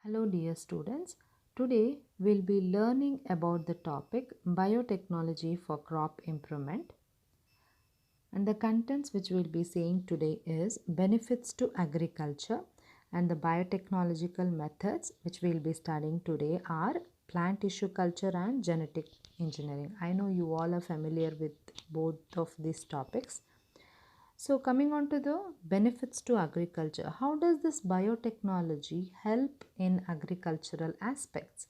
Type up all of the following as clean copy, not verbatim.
Hello dear students, today we'll be learning about the topic biotechnology for crop improvement, and the contents which we'll be saying today is benefits to agriculture, and the biotechnological methods which we'll be studying today are plant tissue culture and genetic engineering. I know you all are familiar with both of these topics. So coming on to the benefits to agriculture, how does this biotechnology help in agricultural aspects?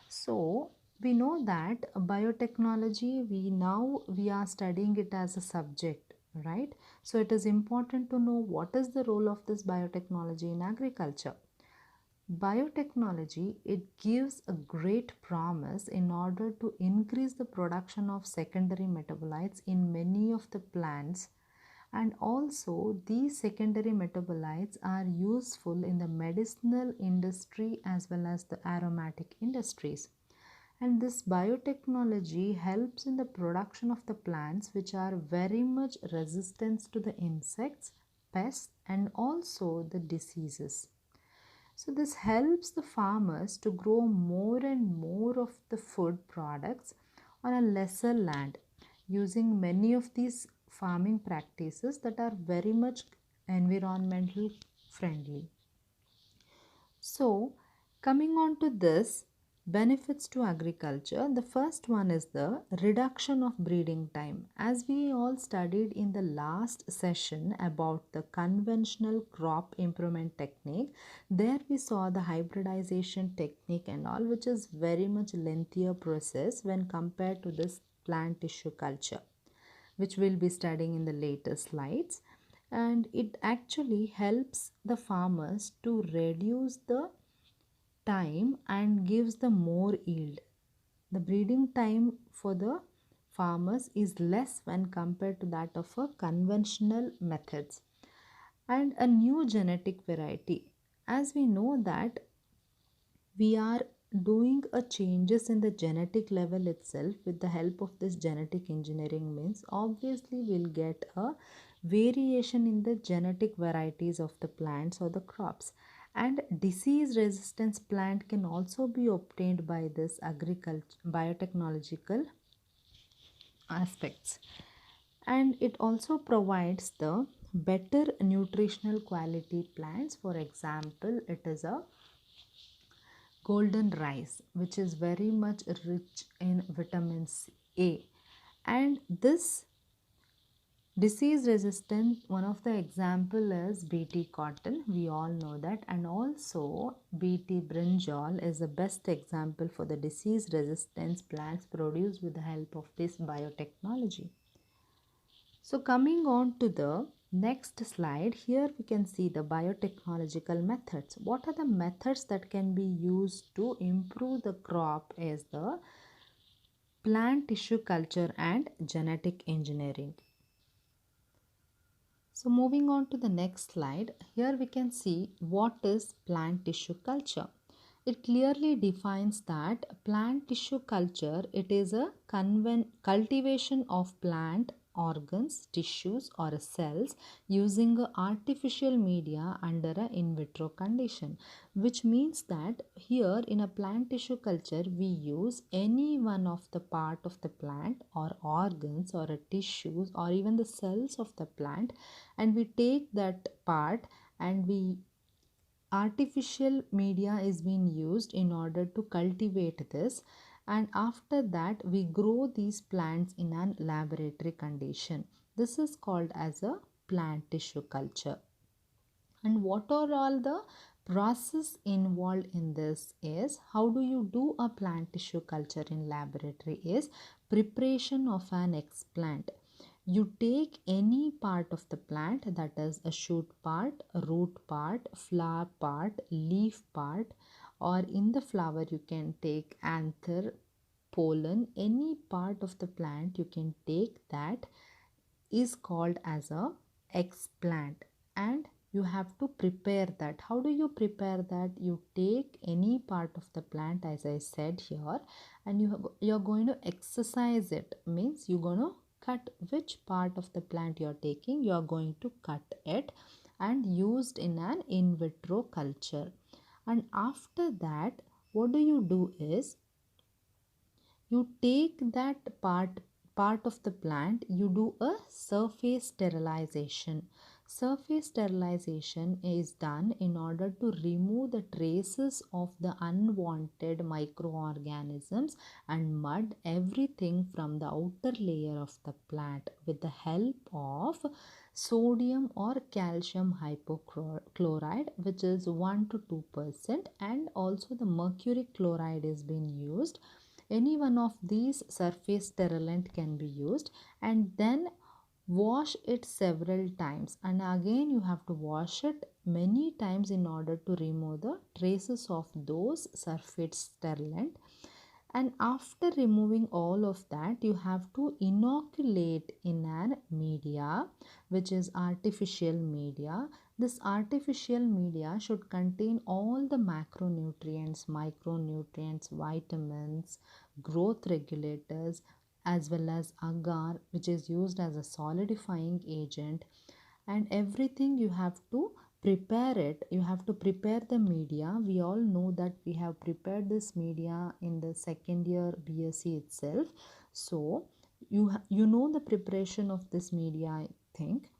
So we know that biotechnology, we are studying it as a subject, right? So it is important to know what is the role of this biotechnology in agriculture. Biotechnology, it gives a great promise in order to increase the production of secondary metabolites in many of the plants, and also these secondary metabolites are useful in the medicinal industry as well as the aromatic industries. And this biotechnology helps in the production of the plants which are very much resistant to the insects, pests, and also the diseases. So this helps the farmers to grow more and more of the food products on a lesser land using many of these farming practices that are very much environmental friendly. So coming on to this benefits to agriculture, the first one is the reduction of breeding time. As we all studied in the last session about the conventional crop improvement technique, there we saw the hybridization technique and all, which is very much lengthier process when compared to this plant tissue culture, which we'll be studying in the later slides. And it actually helps the farmers to reduce the time and gives the more yield. The breeding time for the farmers is less when compared to that of a conventional methods. And a new genetic variety, as we know that we are doing a changes in the genetic level itself with the help of this genetic engineering, means obviously we'll get a variation in the genetic varieties of the plants or the crops, and disease resistance plant can also be obtained by this agriculture biotechnological aspects. And it also provides the better nutritional quality plants. For example, it is a golden rice which is very much rich in vitamins A, and this disease resistant, one of the example is BT cotton, we all know that, and also BT brinjal is the best example for the disease resistance plants produced with the help of this biotechnology. So coming on to the next slide, here we can see the biotechnological methods. What are the methods that can be used to improve the crop is the plant tissue culture and genetic engineering. So moving on to the next slide, here we can see what is plant tissue culture. It clearly defines that plant tissue culture, it is a cultivation of plant organs, tissues or cells using a artificial media under a in vitro condition, which means that here in a plant tissue culture we use any one of the part of the plant or organs or a tissues or even the cells of the plant, and we take that part and we artificial media is being used in order to cultivate this, and after that we grow these plants in an laboratory condition. This is called as a plant tissue culture. And what are all the process involved in this is, how do you do a plant tissue culture in laboratory is preparation of an explant. You take any part of the plant, that is a shoot part, a root part, flower part, leaf part, or in the flower you can take anther, pollen, any part of the plant you can take, that is called as a explant, and you have to prepare that. How do you prepare that? You take any part of the plant, as I said here, and you're going to exercise it, means you're going to cut which part of the plant you're taking, you're going to cut it and used in an in vitro culture. And after that, what do you do is you take that part of the plant, you do a surface sterilization. Surface sterilization is done in order to remove the traces of the unwanted microorganisms and mud, everything from the outer layer of the plant, with the help of sodium or calcium hypochloride, which is 1 to 2%, and also the mercury chloride is being used. Any one of these surface sterilant can be used, and then wash it several times, and again you have to wash it many times in order to remove the traces of those surface sterilant. And after removing all of that, you have to inoculate in an media which is artificial media. This artificial media should contain all the macronutrients, micronutrients, vitamins, growth regulators, as well as agar, which is used as a solidifying agent. And everything you have to prepare it. You have to prepare the media. We all know that we have prepared this media in the second year BSc itself. So you know the preparation of this media, I think.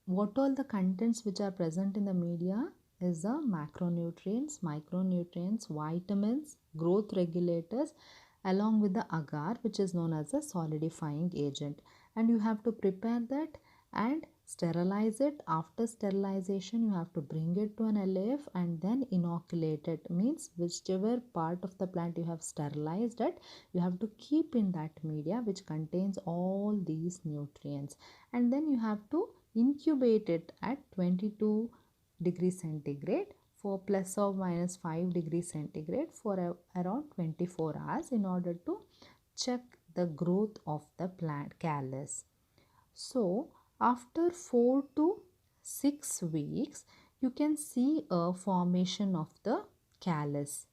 What all the contents which are present in the media is the macronutrients, micronutrients, vitamins, growth regulators, along with the agar, which is known as a solidifying agent. And you have to prepare that and sterilize it. After sterilization, you have to bring it to an LAF and then inoculate it. Means whichever part of the plant you have sterilized it, you have to keep in that media which contains all these nutrients. And then you have to incubate it at 22 degrees centigrade for plus or minus 5 degrees centigrade for around 24 hours in order to check the growth of the plant callus. So after 4 to 6 weeks, you can see a formation of the callus.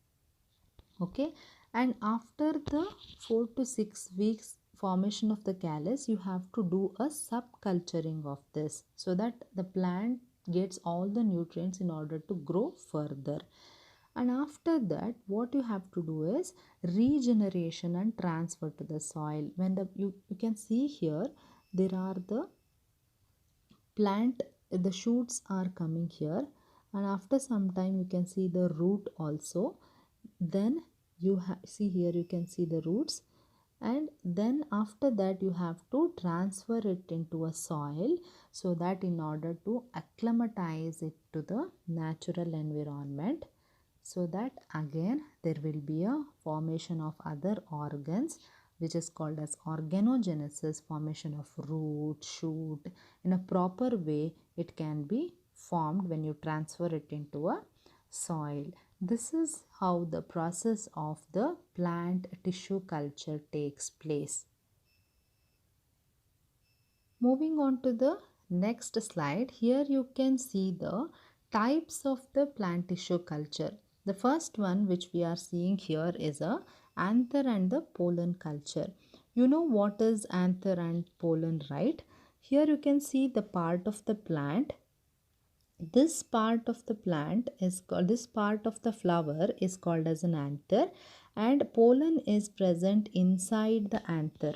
Okay, and after the 4 to 6 weeks formation of the callus, you have to do a subculturing of this so that the plant gets all the nutrients in order to grow further. And after that, what you have to do is regeneration and transfer to the soil. When you can see here, there are the plant, the shoots are coming here, and after some time you can see the root also. Then you see here, you can see the roots, and then after that you have to transfer it into a soil, so that in order to acclimatize it to the natural environment, so that again there will be a formation of other organs, which is called as organogenesis, formation of root, shoot. In a proper way it can be formed when you transfer it into a soil. This is how the process of the plant tissue culture takes place. Moving on to the next slide, here you can see the types of the plant tissue culture. The first one which we are seeing here is a anther and the pollen culture. You know what is anther and pollen, right? Here you can see the part of the plant. This part of the plant is called, this part of the flower is called as an anther, and pollen is present inside the anther.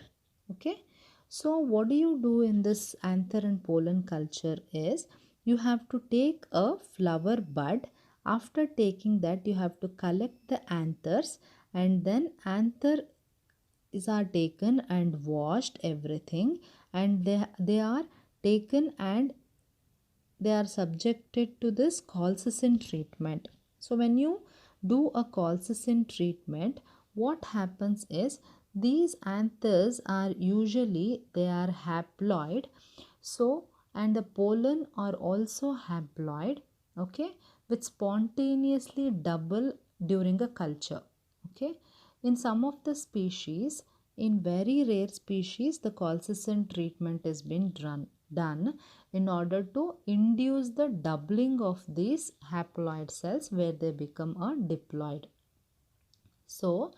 Okay, so what do you do in this anther and pollen culture is you have to take a flower bud. After taking that, you have to collect the anthers, and then anther is are taken and washed everything, and they are taken and they are subjected to this colchicine treatment. So when you do a colchicine treatment, what happens is these anthers are usually they are haploid. So and the pollen are also haploid, okay, which spontaneously double during a culture. Okay, in some of the species, in very rare species, the colchicine treatment has been done in order to induce the doubling of these haploid cells where they become a diploid. So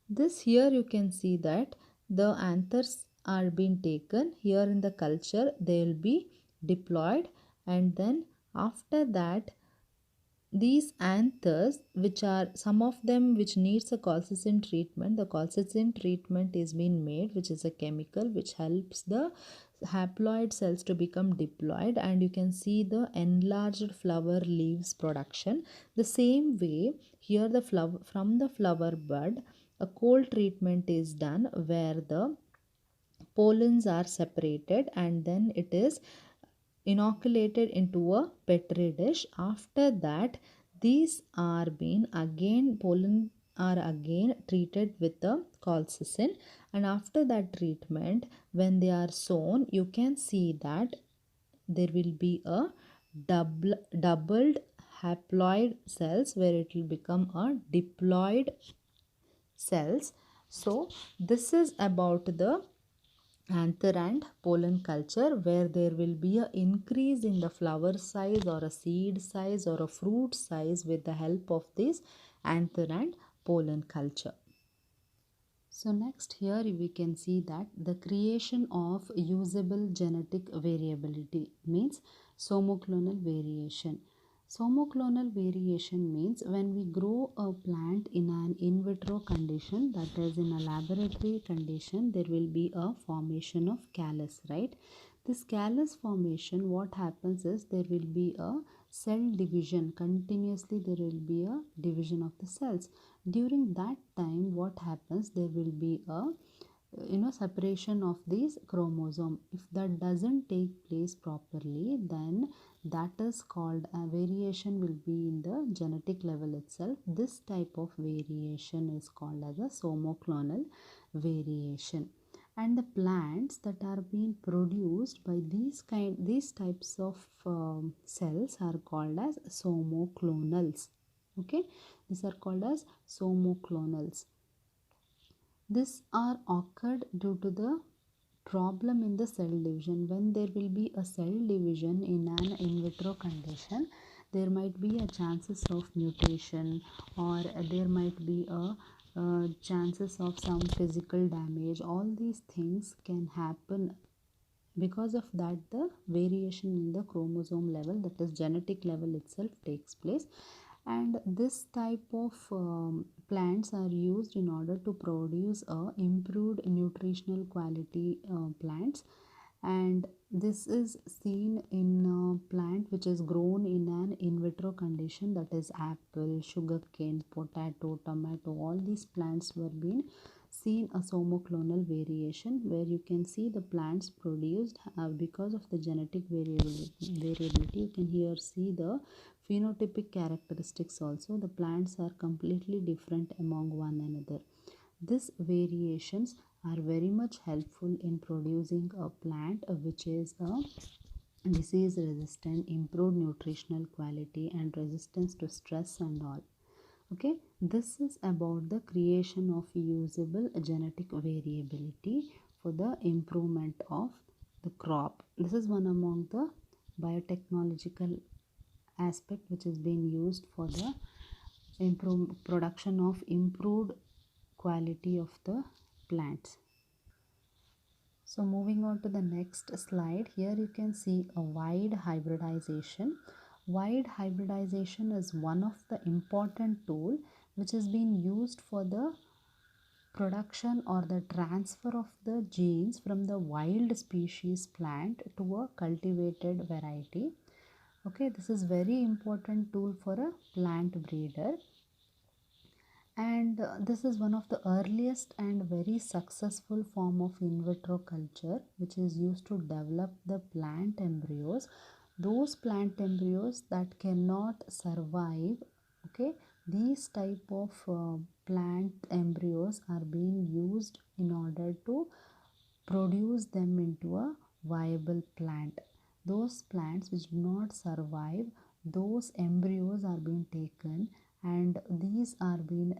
this here you can see that the anthers are being taken here in the culture, they will be diploid, and then after that these anthers, which are some of them which needs a colchicine treatment, the colchicine treatment is being made, which is a chemical which helps the haploid cells to become diploid, and you can see the enlarged flower leaves production. The same way here, the flower from the flower bud, a cold treatment is done where the pollens are separated and then it is inoculated into a petri dish. After that, these are being again, pollen are again treated with the colchicine, and after that treatment, when they are sown, you can see that there will be a doubled haploid cells where it will become a diploid cells. So this is about the anther and pollen culture, where there will be a increase in the flower size or a seed size or a fruit size with the help of this anther and pollen culture. So next here we can see that the creation of usable genetic variability means somoclonal variation. Somoclonal variation means when we grow a plant in an in vitro condition, that is in a laboratory condition, there will be a formation of callus, right? This callus formation, what happens is there will be a cell division. Continuously there will be a division of the cells. During that time, what happens, there will be a separation of these chromosome. If that doesn't take place properly, then that is called a variation will be in the genetic level itself. This type of variation is called as a somoclonal variation. And the plants that are being produced by these types of cells are called as somoclonals. Okay, these are called as somoclonals. This are occurred due to the problem in the cell division. When there will be a cell division in an in vitro condition, there might be a chances of mutation, or there might be a chances of some physical damage. All these things can happen. Because of that, the variation in the chromosome level, that is genetic level itself, takes place. And this type of plants are used in order to produce improved nutritional quality plants. And this is seen in a plant which is grown in an in vitro condition, that is apple, sugarcane, potato, tomato. All these plants were being seen a somoclonal variation, where you can see the plants produced because of the genetic variability. You can here see the phenotypic characteristics also. The plants are completely different among one another. These variations are very much helpful in producing a plant which is a disease resistant, improved nutritional quality, and resistance to stress and all. Okay, this is about the creation of usable genetic variability for the improvement of the crop. This is one among the biotechnological aspect which is being used for the production of improved quality of the plants. So moving on to the next slide, here you can see a wide hybridization. Wide hybridization is one of the important tool which is being used for the production or the transfer of the genes from the wild species plant to a cultivated variety. Okay, this is very important tool for a plant breeder. And this is one of the earliest and very successful form of in vitro culture, which is used to develop the plant embryos, those plant embryos that cannot survive. Okay, these type of plant embryos are being used in order to produce them into a viable plant. Those plants which do not survive, those embryos are being taken, and these are being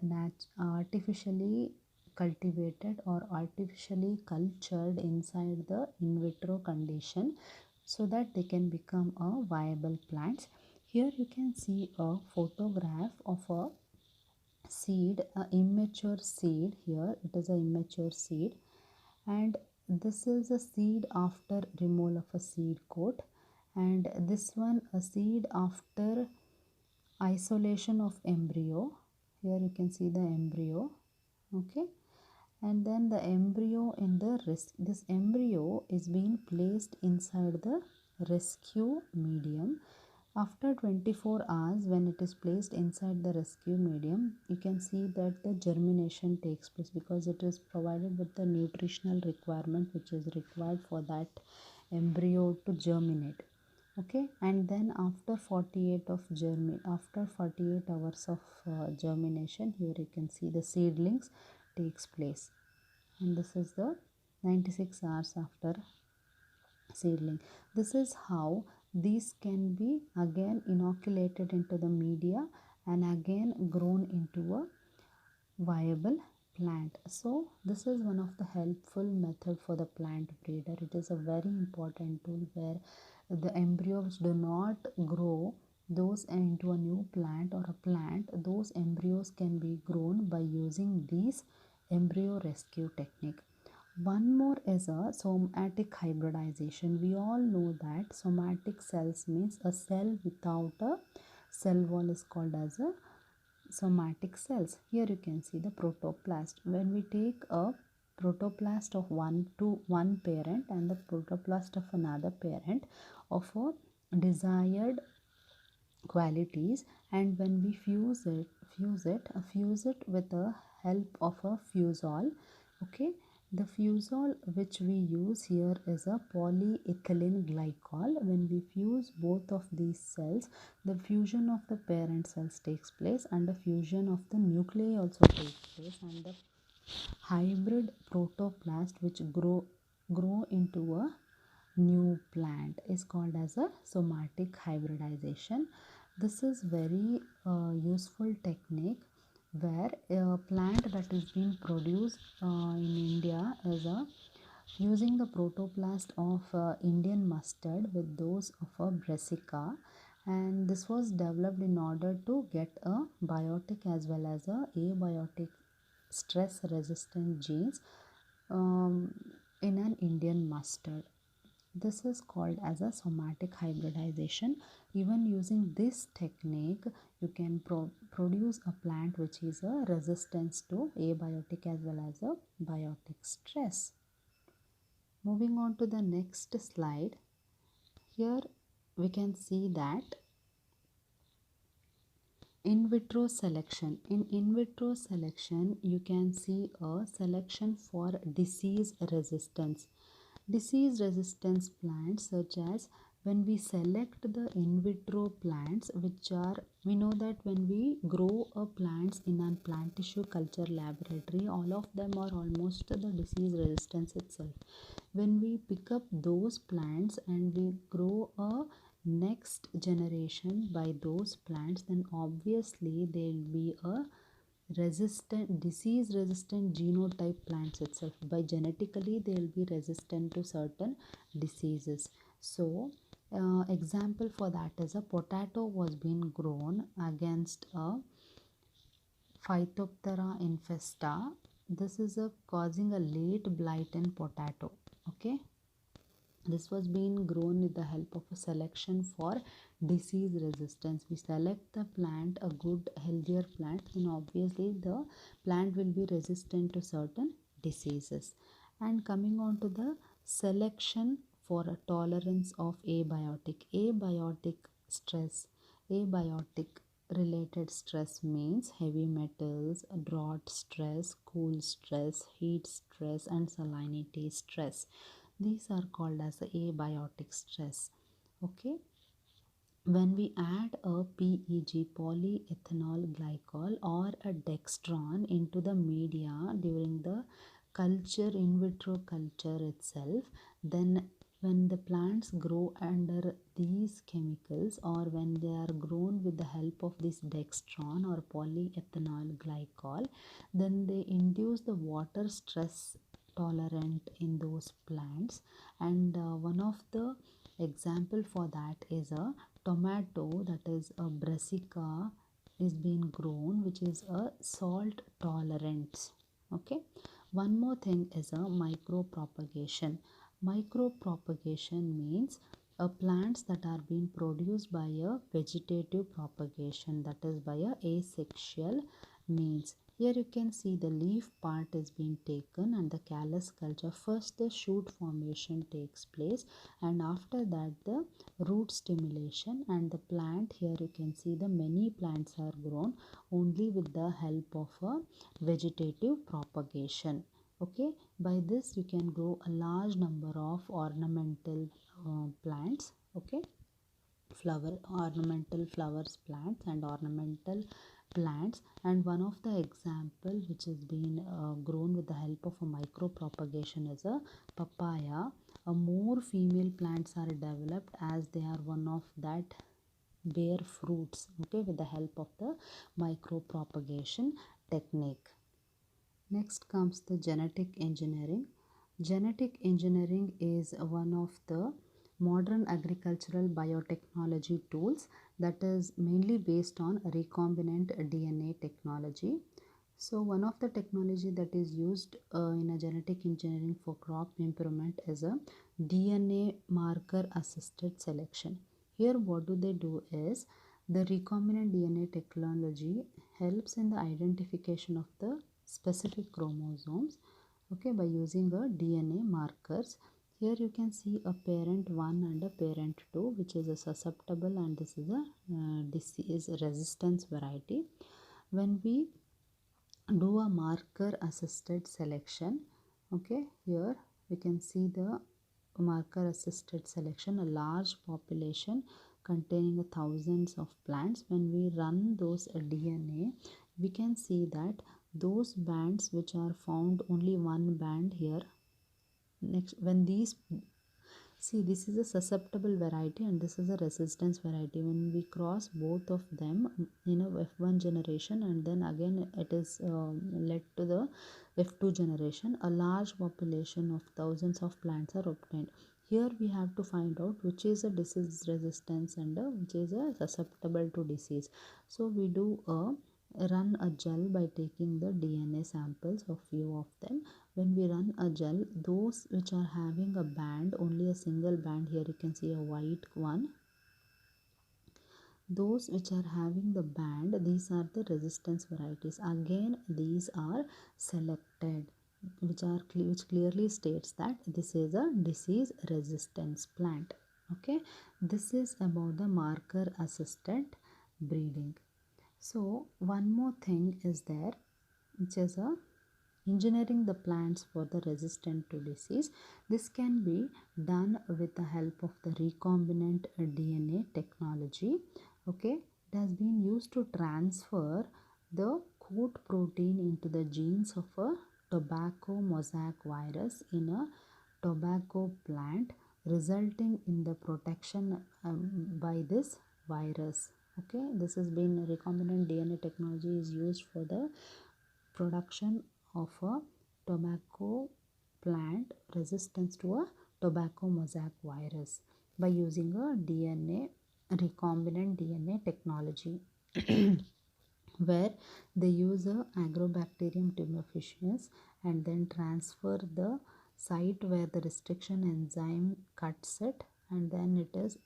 artificially cultivated or artificially cultured inside the in vitro condition, so that they can become a viable plants. Here you can see a photograph of a seed, a immature seed. Here it is a immature seed, and this is a seed after removal of a seed coat, and this one a seed after isolation of embryo. Here you can see the embryo. Okay, and then the embryo in the this embryo is being placed inside the rescue medium. After 24 hours, when it is placed inside the rescue medium, you can see that the germination takes place, because it is provided with the nutritional requirement which is required for that embryo to germinate. Okay, and then after 48 hours of germination, here you can see the seedlings takes place, and this is the 96 hours after seedling. This is how these can be again inoculated into the media and again grown into a viable plant. So this is one of the helpful method for the plant breeder. It is a very important tool where the embryos do not grow those into a new plant or a plant. Those embryos can be grown by using these embryo rescue technique. One more is a somatic hybridization. We all know that somatic cells means a cell without a cell wall is called as a somatic cells. Here you can see the protoplast. When we take a protoplast of one parent and the protoplast of another parent of a desired qualities, and when we fuse it with the help of a fusel. Okay, the fusel which we use here is a polyethylene glycol. When we fuse both of these cells, the fusion of the parent cells takes place and the fusion of the nuclei also takes place, and the hybrid protoplast which grow into a new plant is called as a somatic hybridization. This is very useful technique where a plant that is being produced in India is using the protoplast of Indian mustard with those of a brassica, and this was developed in order to get a biotic as well as a abiotic stress resistant genes in an Indian mustard. This is called as a somatic hybridization. Even using this technique, you can produce a plant which is a resistance to abiotic as well as a biotic stress. Moving on to the next slide. Here we can see that in vitro selection. In vitro selection, you can see a selection for disease resistance. Disease resistance plants, such as when we select the in vitro plants, which are, we know that when we grow a plants in a plant tissue culture laboratory, all of them are almost the disease resistance itself. When we pick up those plants and we grow a next generation by those plants, then obviously there will be a disease resistant genotype plants itself. By genetically they will be resistant to certain diseases. So example for that is a potato was being grown against a Phytophthora infesta. This is causing a late blight in potato. Okay, this was being grown with the help of a selection for disease resistance. We select the plant, a good healthier plant, then obviously the plant will be resistant to certain diseases. And coming on to the selection for a tolerance of abiotic stress. Abiotic related stress means heavy metals, drought stress, cool stress, heat stress, and salinity stress. These are called as the abiotic stress. Okay, when we add a PEG, polyethanol glycol, or a dextran into the media during the culture, in vitro culture itself, then when the plants grow under these chemicals, or when they are grown with the help of this dextran or polyethanol glycol, then they induce the water stress tolerant in those plants. And one of the example for that is a tomato, that is a brassica, is being grown, which is a salt tolerance. Okay, one more thing is a micropropagation. Micropropagation means plants that are being produced by a vegetative propagation, that is by a asexual means. Here you can see the leaf part is being taken and the callus culture. First the shoot formation takes place and after that the root stimulation and the plant. Here you can see the many plants are grown only with the help of a vegetative propagation. Okay, by this you can grow a large number of ornamental plants. Okay, ornamental flowers plants and ornamental plants, and one of the example which has been grown with the help of a micro propagation is a papaya. More female plants are developed as they are one of that bear fruits, okay, with the help of the micro propagation technique. Next comes the genetic engineering. Genetic engineering is one of the modern agricultural biotechnology tools that is mainly based on recombinant DNA technology. So one of the technology that is used in a genetic engineering for crop improvement is a DNA marker assisted selection. Here what do they do is the recombinant DNA technology helps in the identification of the specific chromosomes, okay, by using a DNA markers. Here you can see a parent 1 and a parent 2, which is a susceptible, and this is a disease resistance variety. When we do a marker assisted selection, okay, here we can see the marker assisted selection, a large population containing thousands of plants. When we run those DNA, we can see that those bands which are found only one band here. Next, when these, see, this is a susceptible variety and this is a resistance variety. When we cross both of them in a F1 generation and then again it is led to the F2 generation, a large population of thousands of plants are obtained. Here we have to find out which is a disease resistance and which is a susceptible to disease. So we do a run a gel by taking the DNA samples of few of them. When we run a gel, those which are having a band, only a single band, here you can see a white one, those which are having the band, these are the resistance varieties. Again these are selected, which clearly states that this is a disease resistance plant. Okay, this is about the marker assisted breeding. So one more thing is there, which is a engineering the plants for the resistant to disease. This can be done with the help of the recombinant DNA technology. Okay, it has been used to transfer the coat protein into the genes of a tobacco mosaic virus in a tobacco plant, resulting in the protection by this virus. Okay, this has been recombinant DNA technology is used for the production of a tobacco plant resistance to a tobacco mosaic virus by using a recombinant DNA technology where they use a agrobacterium tumefaciens and then transfer the site where the restriction enzyme cuts it, and then it is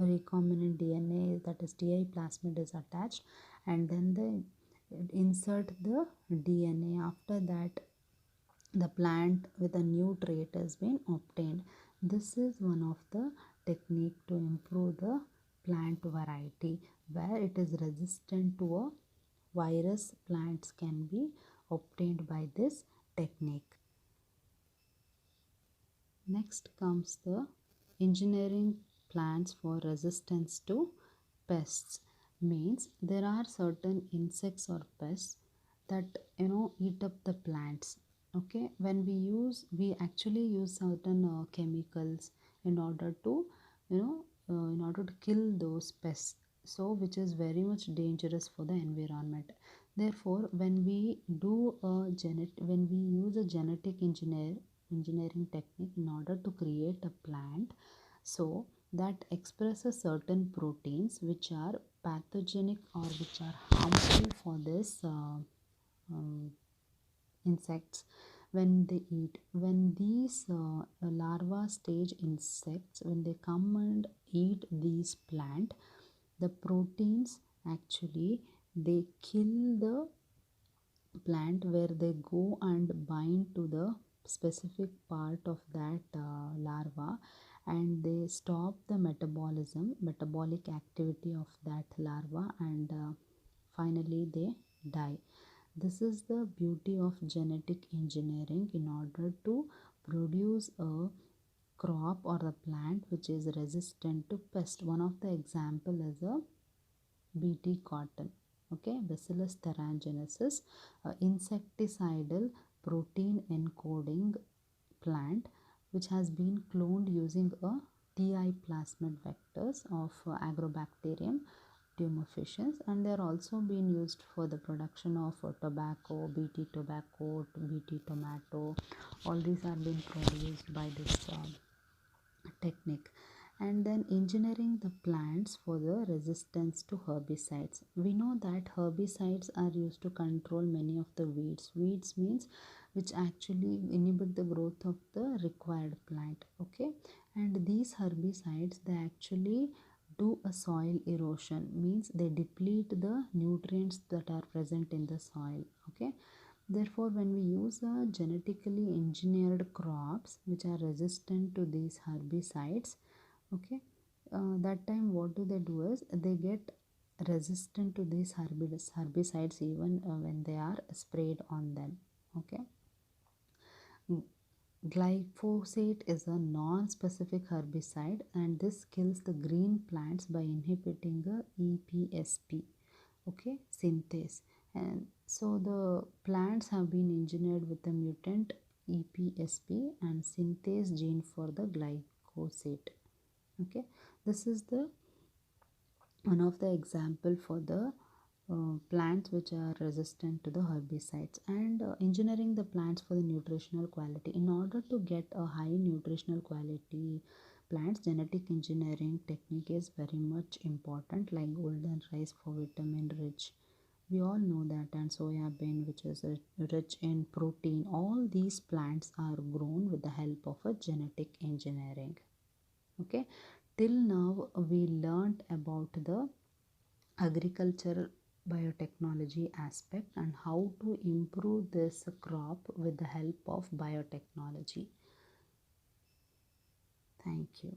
recombinant DNA, that is TI plasmid, is attached, and then they insert the DNA. After that the plant with a new trait has been obtained. This is one of the technique to improve the plant variety where it is resistant to a virus. Plants can be obtained by this technique. Next comes the engineering plants for resistance to pests. Means there are certain insects or pests that eat up the plants. Okay, when we actually use certain chemicals in order to in order to kill those pests, so which is very much dangerous for the environment. Therefore when we do when we use a genetic engineering technique in order to create a plant, so that expresses certain proteins which are pathogenic or which are harmful for this insects. when they eat. When these larva stage insects, when they come and eat these plant, the proteins actually they kill the plant where they go and bind to the specific part of that larva, and they stop the metabolic activity of that larva, and finally they die. This is the beauty of genetic engineering in order to produce a crop or a plant which is resistant to pest. One of the example is a Bt cotton. Okay, Bacillus thuringiensis, a insecticidal protein encoding plant which has been cloned using a Ti plasmid vectors of Agrobacterium tumefaciens, and they are also being used for the production of tobacco, Bt tobacco, Bt tomato. All these are being produced by this technique. And then engineering the plants for the resistance to herbicides. We know that herbicides are used to control many of the weeds means which actually inhibit the growth of the required plant. Okay, and these herbicides they actually do a soil erosion, means they deplete the nutrients that are present in the soil. Okay, therefore, when we use genetically engineered crops which are resistant to these herbicides, okay, that time what do is they get resistant to these herbicides even when they are sprayed on them. Okay, glyphosate is a non-specific herbicide, and this kills the green plants by inhibiting the EPSP, okay, synthase. And so the plants have been engineered with the mutant EPSP and synthase gene for the glyphosate. Okay, this is the one of the example for the plants which are resistant to the herbicides. And engineering the plants for the nutritional quality. In order to get a high nutritional quality plants, genetic engineering technique is very much important, like golden rice for vitamin rich, we all know that, and soya bean which is rich in protein. All these plants are grown with the help of a genetic engineering. Okay, till now we learned about the agriculture biotechnology aspect and how to improve this crop with the help of biotechnology. Thank you.